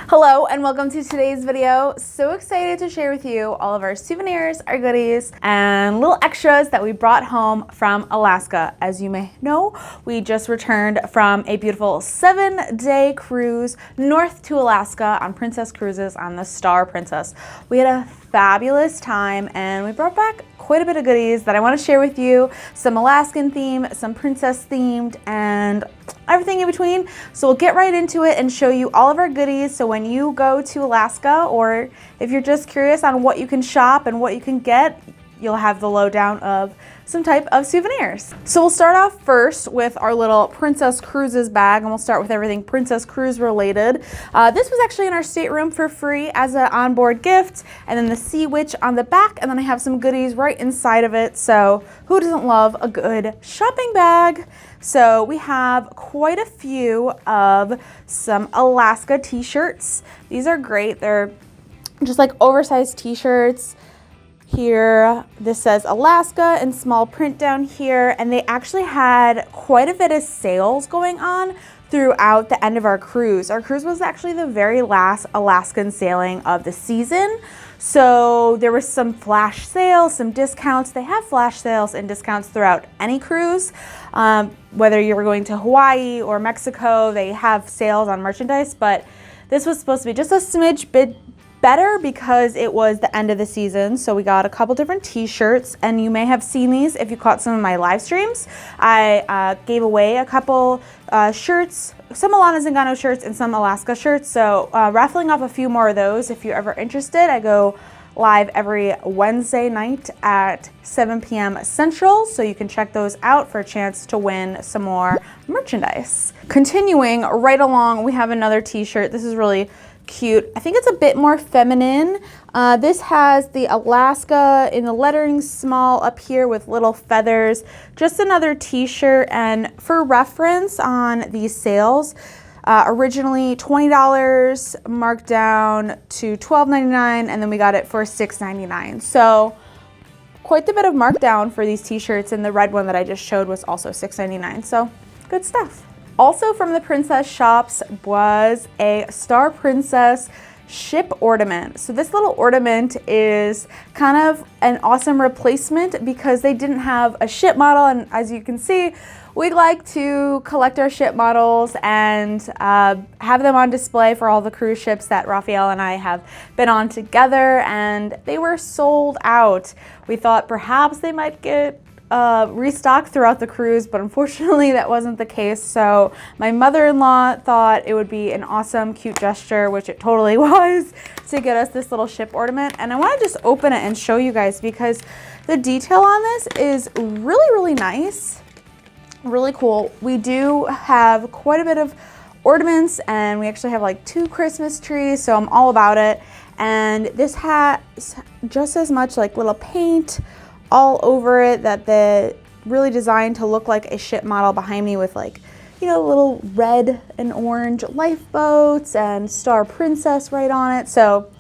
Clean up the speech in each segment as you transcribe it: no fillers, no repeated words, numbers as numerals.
Hello and welcome to today's video. So excited to share with you all of our souvenirs, our goodies, and little extras that we brought home from Alaska. As you may know, we just returned from a beautiful 7-day cruise north to Alaska on Princess Cruises on the Star Princess. We had a fabulous time and we brought back quite a bit of goodies that I want to share with you. Some Alaskan themed, some princess themed, and everything in between. So we'll get right into it and show you all of our goodies. So when you go to Alaska, or if you're just curious on what you can shop and what you can get, you'll have the lowdown of some type of souvenirs. So we'll start off first with our little Princess Cruises bag, and we'll start with everything Princess Cruise related. This was actually in our stateroom for free as an onboard gift, and then the Sea Witch on the back, and then I have some goodies right inside of it. So who doesn't love a good shopping bag? So we have quite a few of some Alaska t-shirts. These are great. They're just like oversized t-shirts. Here, this says Alaska in small print down here, and they actually had quite a bit of sales going on throughout the end of our cruise. Our cruise was actually the very last Alaskan sailing of the season. So there was some flash sales, some discounts. They have flash sales and discounts throughout any cruise. Whether you were going to Hawaii or Mexico, they have sales on merchandise, but this was supposed to be just a smidge bit better because it was the end of the season. So we got a couple different t-shirts, and you may have seen these if you caught some of my live streams. I gave away a couple shirts, some Alanna Zingano shirts and some Alaska shirts. So raffling off a few more of those. If you're ever interested, I go live every Wednesday night at 7 p.m. Central, so you can check those out for a chance to win some more merchandise. Continuing right along, we have another t-shirt. This is really cute. I think it's a bit more feminine. This has the Alaska in the lettering small up here with little feathers. Just another t-shirt, and for reference on these sales, originally $20 marked down to $12.99, and then we got it for $6.99. So quite a bit of markdown for these t-shirts, and the red one that I just showed was also $6.99. So good stuff. Also from the Princess shops was a Star Princess ship ornament. So this little ornament is kind of an awesome replacement because they didn't have a ship model, and as you can see, we like to collect our ship models and have them on display for all the cruise ships that Raphael and I have been on together, and they were sold out. We thought perhaps they might get restocked throughout the cruise, but unfortunately that wasn't the case. So my mother-in-law thought it would be an awesome, cute gesture, which it totally was, to get us this little ship ornament. And I want to just open it and show you guys because the detail on this is really, really nice, really cool. We do have quite a bit of ornaments, and we actually have like 2 Christmas trees, so I'm all about it. And this has just as much like little paint all over it that they really designed to look like a ship model behind me with, like, you know, little red and orange lifeboats and Star Princess right on it. So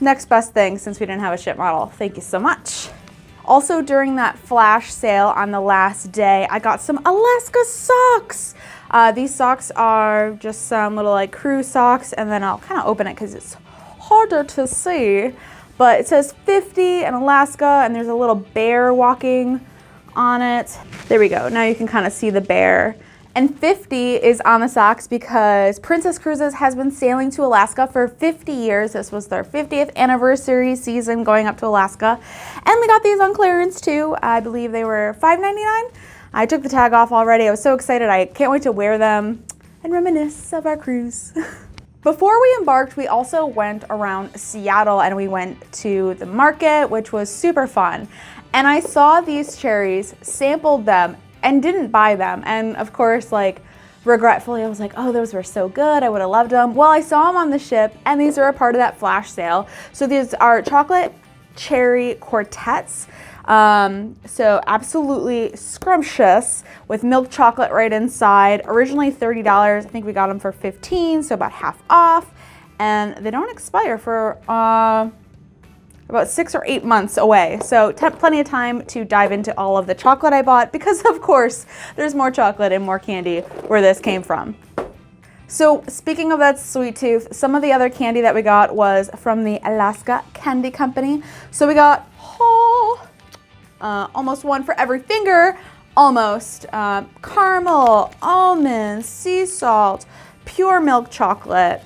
next best thing since we didn't have a ship model. Thank you so much. Also during that flash sale on the last day, I got some Alaska socks. These socks are just some little like crew socks, and then I'll kind of open it because it's harder to see. But it says 50 in Alaska, and there's a little bear walking on it. There we go. Now you can kind of see the bear. And 50 is on the socks because Princess Cruises has been sailing to Alaska for 50 years. This was their 50th anniversary season going up to Alaska. And we got these on clearance too. I believe they were $5.99. I took the tag off already. I was so excited. I can't wait to wear them and reminisce of our cruise. Before we embarked, we also went around Seattle and we went to the market, which was super fun. And I saw these cherries, sampled them, and didn't buy them. And of course, like, regretfully, I was like, oh, those were so good. I would have loved them. Well, I saw them on the ship, and these are a part of that flash sale. So these are chocolate cherry quartets. So absolutely scrumptious with milk chocolate right inside. Originally $30. I think we got them for $15, so about half off. And they don't expire for about 6 or 8 months away. So plenty of time to dive into all of the chocolate I bought because of course there's more chocolate and more candy where this came from. So speaking of that sweet tooth, some of the other candy that we got was from the Alaska Candy Company. So we got almost one for every finger, almost caramel, almonds, sea salt, pure milk chocolate.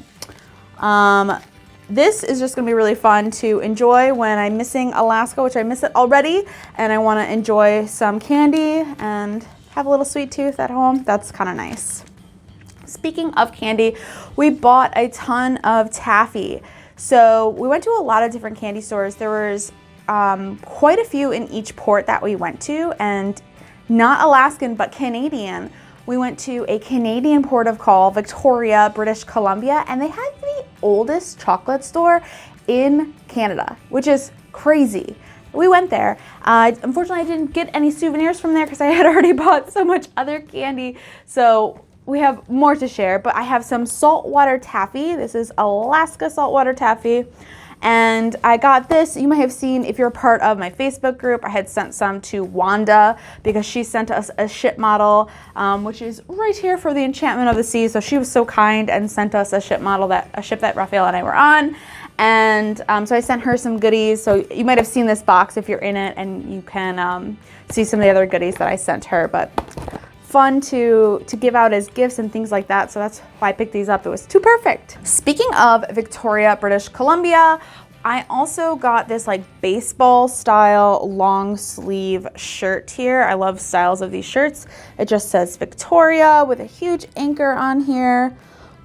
This is just gonna be really fun to enjoy when I'm missing Alaska, which I miss it already, and I wanna enjoy some candy and have a little sweet tooth at home. That's kind of nice. Speaking of candy, we bought a ton of taffy. So we went to a lot of different candy stores. There was quite a few in each port that we went to, and not Alaskan, but Canadian. We went to a Canadian port of call, Victoria, British Columbia, and they had the oldest chocolate store in Canada, which is crazy. We went there. Unfortunately, I didn't get any souvenirs from there because I had already bought so much other candy. So we have more to share, but I have some saltwater taffy. This is Alaska saltwater taffy. And I got this, you might have seen if you're a part of my Facebook group, I had sent some to Wanda because she sent us a ship model, which is right here for the Enchantment of the Sea. So she was so kind and sent us a ship model, a ship that Raphael and I were on. And so I sent her some goodies. So you might have seen this box if you're in it, and you can see some of the other goodies that I sent her. But fun to give out as gifts and things like that. So that's why I picked these up. It was too perfect. Speaking of Victoria, British Columbia, I also got this like baseball style long sleeve shirt here. I love styles of these shirts. It just says Victoria with a huge anchor on here.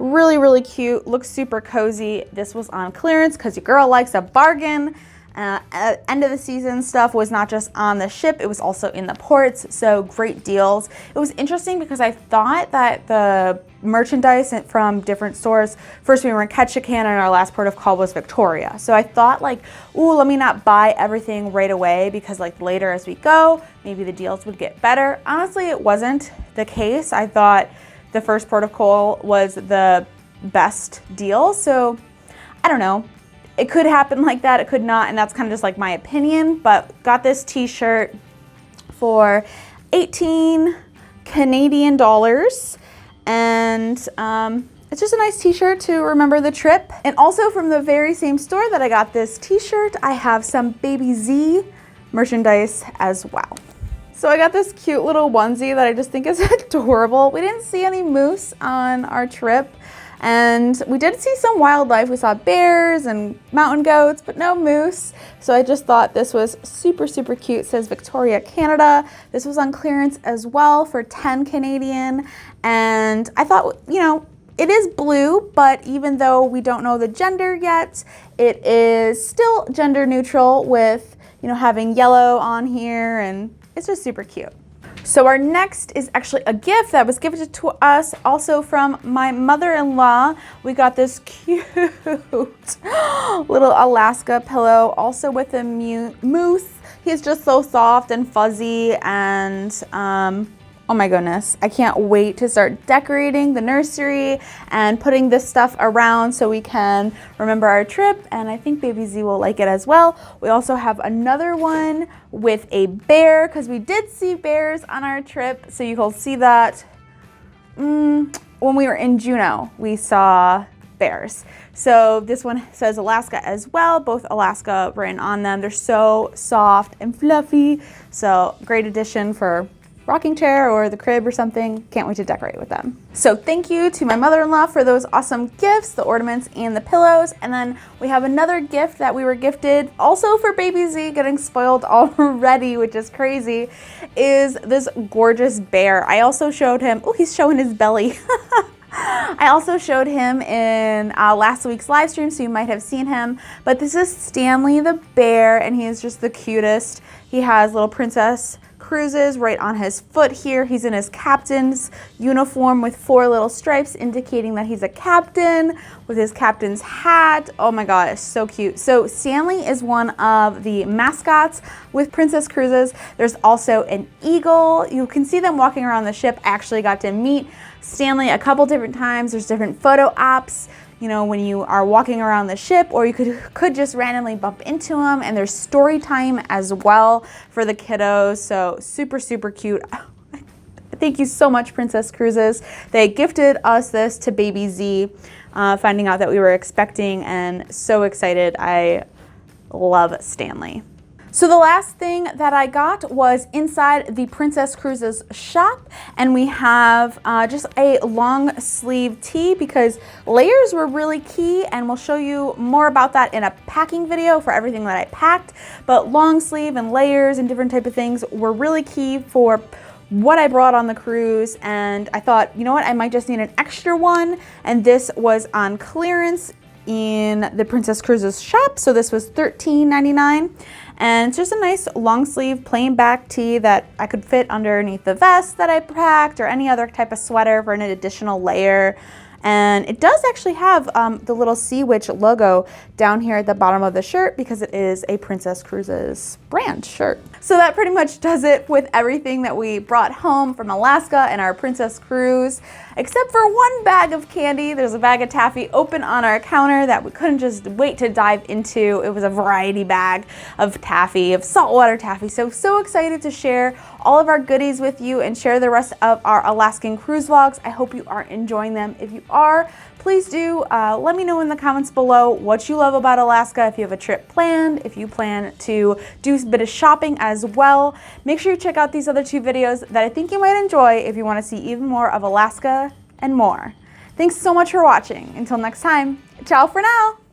Really, really cute. Looks super cozy. This was on clearance because your girl likes a bargain. End of the season stuff was not just on the ship, it was also in the ports, so great deals. It was interesting because I thought that the merchandise from different stores, first we were in Ketchikan and our last port of call was Victoria. So I thought like, ooh, let me not buy everything right away because like later as we go, maybe the deals would get better. Honestly, it wasn't the case. I thought the first port of call was the best deal, so I don't know. It could happen like that, it could not, and that's kind of just like my opinion, but got this t-shirt for 18 Canadian dollars, and it's just a nice t-shirt to remember the trip. And also from the very same store that I got this t-shirt, I have some Baby Z merchandise as well. So I got this cute little onesie that I just think is adorable. We didn't see any moose on our trip, and we did see some wildlife. We saw bears and mountain goats, but no moose. So I just thought this was super, super cute. It says Victoria, Canada. This was on clearance as well for 10 Canadian. And I thought, you know, it is blue, but even though we don't know the gender yet, it is still gender neutral with, you know, having yellow on here, and it's just super cute. So our next is actually a gift that was gifted to us also from my mother-in-law. We got this cute little Alaska pillow, also with a moose. He's just so soft and fuzzy, and oh my goodness, I can't wait to start decorating the nursery and putting this stuff around so we can remember our trip, and I think Baby Z will like it as well. We also have another one with a bear because we did see bears on our trip, so you will see that when we were in Juneau, we saw bears. So this one says Alaska as well, both Alaska written on them. They're so soft and fluffy, so great addition for rocking chair or the crib or something. Can't wait to decorate with them. So thank you to my mother-in-law for those awesome gifts, the ornaments and the pillows. And then we have another gift that we were gifted also for Baby Z, getting spoiled already, which is crazy, is this gorgeous bear. I also showed him, oh, he's showing his belly. I also showed him in last week's live stream, so you might have seen him, but this is Stanley the Bear, and he is just the cutest. He has little princess cruises right on his foot here. He's in his captain's uniform with 4 little stripes indicating that he's a captain with his captain's hat. Oh my god, it's so cute. So Stanley is one of the mascots with Princess Cruises. There's also an eagle. You can see them walking around the ship. I actually got to meet Stanley a couple different times. There's different photo ops, you know, when you are walking around the ship, or you could just randomly bump into them, and there's story time as well for the kiddos. So super, super cute. Thank you so much, Princess Cruises. They gifted us this to baby Z, finding out that we were expecting, and so excited. I love Stanley. So the last thing that I got was inside the Princess Cruises shop, and we have just a long sleeve tee because layers were really key, and we'll show you more about that in a packing video for everything that I packed. But long sleeve and layers and different type of things were really key for what I brought on the cruise, and I thought, you know what, I might just need an extra one, and this was on clearance in the Princess Cruises shop, so this was $13.99, and it's just a nice long sleeve plain back tee that I could fit underneath the vest that I packed or any other type of sweater for an additional layer. And it does actually have the little Sea Witch logo down here at the bottom of the shirt because it is a Princess Cruises brand shirt. So that pretty much does it with everything that we brought home from Alaska and our Princess Cruise, except for one bag of candy. There's a bag of taffy open on our counter that we couldn't just wait to dive into. It was a variety bag of taffy, of saltwater taffy. So excited to share all of our goodies with you and share the rest of our Alaskan cruise vlogs. I hope you are enjoying them. If you are, please do let me know in the comments below what you love about Alaska, if you have a trip planned, if you plan to do a bit of shopping as well. Make sure you check out these other two videos that I think you might enjoy if you want to see even more of Alaska and more. Thanks so much for watching. Until next time, ciao for now.